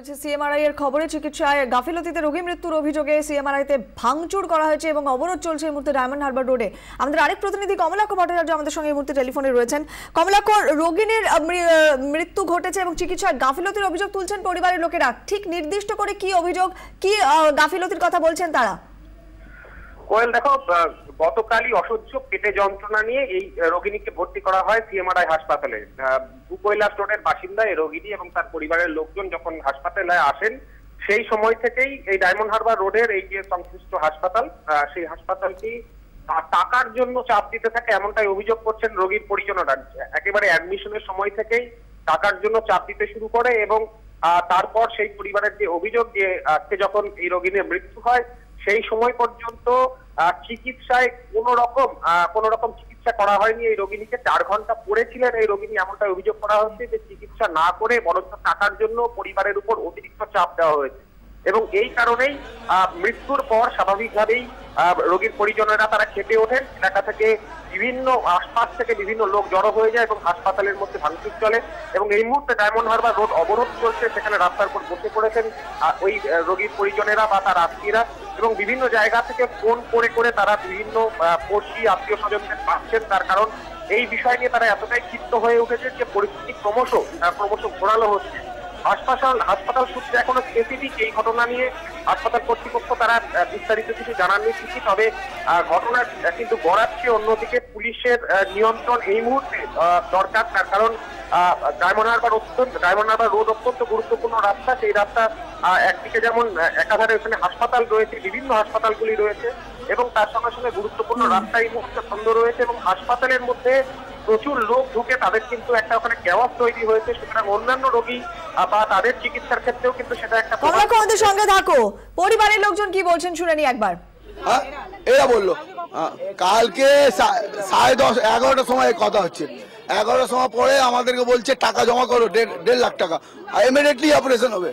রয়েছে সিএমআরআই এর খবরে চিকিৎসায় গাফিলতিতে রোগী মৃত্যুর অভিযোগে সিএমআরআইতে ভাঙচুর করা হয়েছে এবং অবরোধ চলছে এই মুহূর্তে ডায়মন্ড হারবার রোডে। আমাদের আরেক প্রতিনিধি কমলাক্ষ ভট্টাচার্য আমাদের সঙ্গে এই মুহূর্তে টেলিফোনে রয়েছেন। কমলাক্ষ, রোগীর মৃত্যু ঘটেছে এবং চিকিৎসায় গাফিলতির অভিযোগ তুলছেন পরিবারের লোকেরা, ঠিক নির্দিষ্ট করে কি অভিযোগ, কি গাফিলতির কথা বলছেন তারা? কোয়েল, দেখো, গতকালই অসহ্য পেটে যন্ত্রণা নিয়ে এই রোগিনীকে ভর্তি করা হয় সিএমআরআই হাসপাতালে। ভূকৈলাস রোডের বাসিন্দা এই রোগিনী এবং তার পরিবারের লোকজন যখন হাসপাতালে আসেন সেই সময় থেকেই এই ডায়মন্ড হারবার রোডের এই যে সংশ্লিষ্ট হাসপাতাল, সেই হাসপাতালটি টাকার জন্য চাপ দিতে থাকে, এমনটাই অভিযোগ করছেন রোগীর পরিজনেরা। একেবারে অ্যাডমিশনের সময় থেকেই টাকার জন্য চাপ দিতে শুরু করে এবং তারপর সেই পরিবারের যে অভিযোগ যে আজকে যখন এই রোগীর মৃত্যু হয় সেই সময় পর্যন্ত চিকিৎসায় কোন রকম চিকিৎসা করা হয়নি। এই রোগিনীকে 4 ঘন্টা পড়েছিলেন এই রোগিনী, এমনটাই অভিযোগ করা হচ্ছে যে চিকিৎসা না করে বরঞ্চ টাকার জন্য পরিবারের উপর অতিরিক্ত চাপ দেওয়া হয়েছে এবং এই কারণেই মৃত্যুর পর স্বাভাবিকভাবেই রোগীর পরিজনেরা তারা খেপে ওঠেন। এলাকা থেকে আশপাশ থেকে বিভিন্ন লোক জড়ো হয়ে যায় এবং হাসপাতালের মধ্যে ভাঙচুর চলে এবং এই মুহূর্তে ডায়মন্ড হারবার রোড অবরোধ চলছে। সেখানে রাস্তার উপর বসে পড়েছেন ওই রোগীর পরিজনেরা বা তার আত্মীয়রা এবং বিভিন্ন জায়গা থেকে ফোন করে তারা বিভিন্ন পড়শি আত্মীয় স্বজনদের পাচ্ছেন। তার কারণ এই বিষয় নিয়ে তারা এতটাই ক্ষিপ্ত হয়ে উঠেছে যে পরিস্থিতি ক্রমশ ঘোরালো হচ্ছে। হাসপাতাল সূত্রে এখনো স্পেসিফিক এই ঘটনা নিয়ে হাসপাতাল কর্তৃপক্ষ তারা বিস্তারিত কিছু জানাননি ঠিকই, তবে ঘটনা কিন্তু গড়াচ্ছে। অন্যদিকে পুলিশের নিয়ন্ত্রণ এই মুহূর্তে দরকার, তার কারণ ডায়মন্ড হারবার রোড অত্যন্ত গুরুত্বপূর্ণ রাস্তা। সেই রাস্তা একদিকে যেমন একাধারে ওখানে হাসপাতাল রয়েছে, বিভিন্ন হাসপাতালগুলি রয়েছে এবং তার সঙ্গে সঙ্গে গুরুত্বপূর্ণ রাস্তা এই মুহূর্তে বন্ধ রয়েছে এবং হাসপাতালের মধ্যে প্রচুর লোক ঢুকে তাদের কিন্তু একটা ওখানে ক্যাওয়াস তৈরি হয়েছে। সুতরাং অন্যান্য রোগী বা তাদের চিকিৎসার ক্ষেত্রেও কিন্তু সেটা একটা। আমাদের সঙ্গে থাকো, পরিবারের লোকজন কি বলছেন শুনে নি একবার। এরা বললো কালকে 10:30 11টার সময় কথা হচ্ছে, 11টার সময় পরে আমাদেরকে বলছে টাকা জমা করো 1.5 লাখ টাকা, ইমিডিয়েটলি অপারেশন হবে।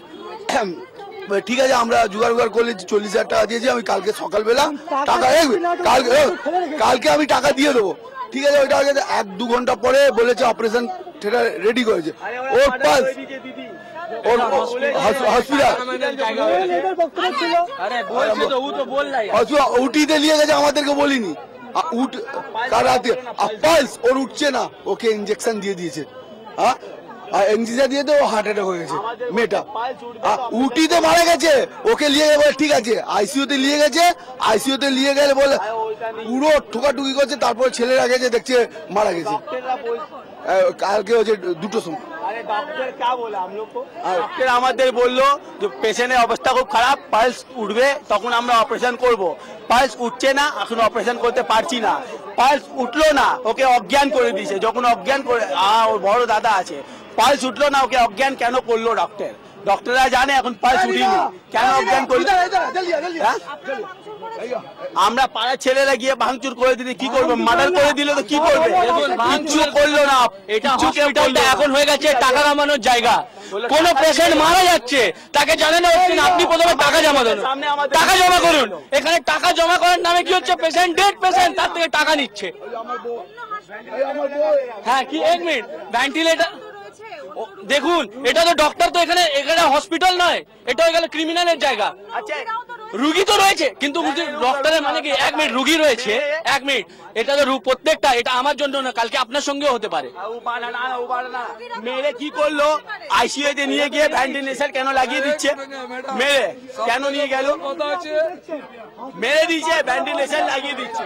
ঠিক আছে, আমরা জোগাড় করলে 40,000 টাকা দিয়েছি। আমি কালকে সকালবেলা টাকা কালকে আমি টাকা দিয়ে দেবো। ঠিক আছে, ওইটা 1-2 ঘন্টা পরে বলেছে অপারেশন সেটা রেডি করেছে। ওর পাস উঠিতে নিয়ে গেছে, আমাদেরকে বলিনি। পালস ওর উঠছে না, ওকে ইঞ্জেকশন দিয়ে দিয়েছে। হ্যাঁ, ইঞ্জেকশন দিয়ে তো হার্ট অ্যাটাক হয়ে গেছে মেয়েটা। উটিতে মারা গেছে, ওকে নিয়ে বলে ঠিক আছে আইসিইউতে নিয়ে গেছে। আইসিইউতে নিয়ে গেলে বলে পুরো ঠোকাঠুকি করছে, তারপরে ছেলেরা গেছে দেখছে মারা গেছে। কালকে হচ্ছে 2টোর সময় আমাদের বললো যে পেশেন্টের অবস্থা খুব খারাপ, পালস উঠবে তখন আমরা অপারেশন করব। পালস উঠছে না, এখন অপারেশন করতে পারছি না। পালস উঠলো না, ওকে অজ্ঞান করে দিয়েছে। যখন অজ্ঞান করে, ওর বড় দাদা আছে, পালস উঠলো না, ওকে অজ্ঞান কেন করলো ডক্টররা জানে এখন পালস উঠিনি কেন অজ্ঞান করলো। আমরা পাড়ার ছেলেরা গিয়ে ভাঙচুর করে দিলে কি করবো, মার্ডার করে দিলে তো কি করবে, কিচ্ছু করলো না। এটা হসপিটালটা এখন হয়ে গেছে টাকা কামানোর জায়গা। কোন পেশেন্ট মারা যাচ্ছে তাকে জানেন না, আপনি প্রথমে টাকা জমা দেন, টাকা জমা করুন। এখানে টাকা জমা করার নামে কি হচ্ছে, পেশেন্ট ডেড পেশেন্ট, তার থেকে টাকা নিচ্ছে। হ্যাঁ, কি 1 মিনিট, ভেন্টিলেটর দেখুন, এটা তো ডক্টর, তো এখানে হসপিটাল নয়, এটা হয়ে গেল ক্রিমিনালের জায়গা। আচ্ছা, রুগী তো রয়েছে কিন্তু ডক্টরের মানে কি 1 মিনিট, রুগী রয়েছে 1 মিনিট, এটা তো প্রত্যেকটা, এটা আমার জন্য না, কালকে আপনার সঙ্গেও হতে পারে। মেরে কি করলো, আইসিইউতে নিয়ে গিয়ে ভেন্টিলেশন কেন লাগিয়ে দিচ্ছে, মেরে কেন নিয়ে গেল, মেরে দিচ্ছে, ভেন্টিলেশন লাগিয়ে দিচ্ছে।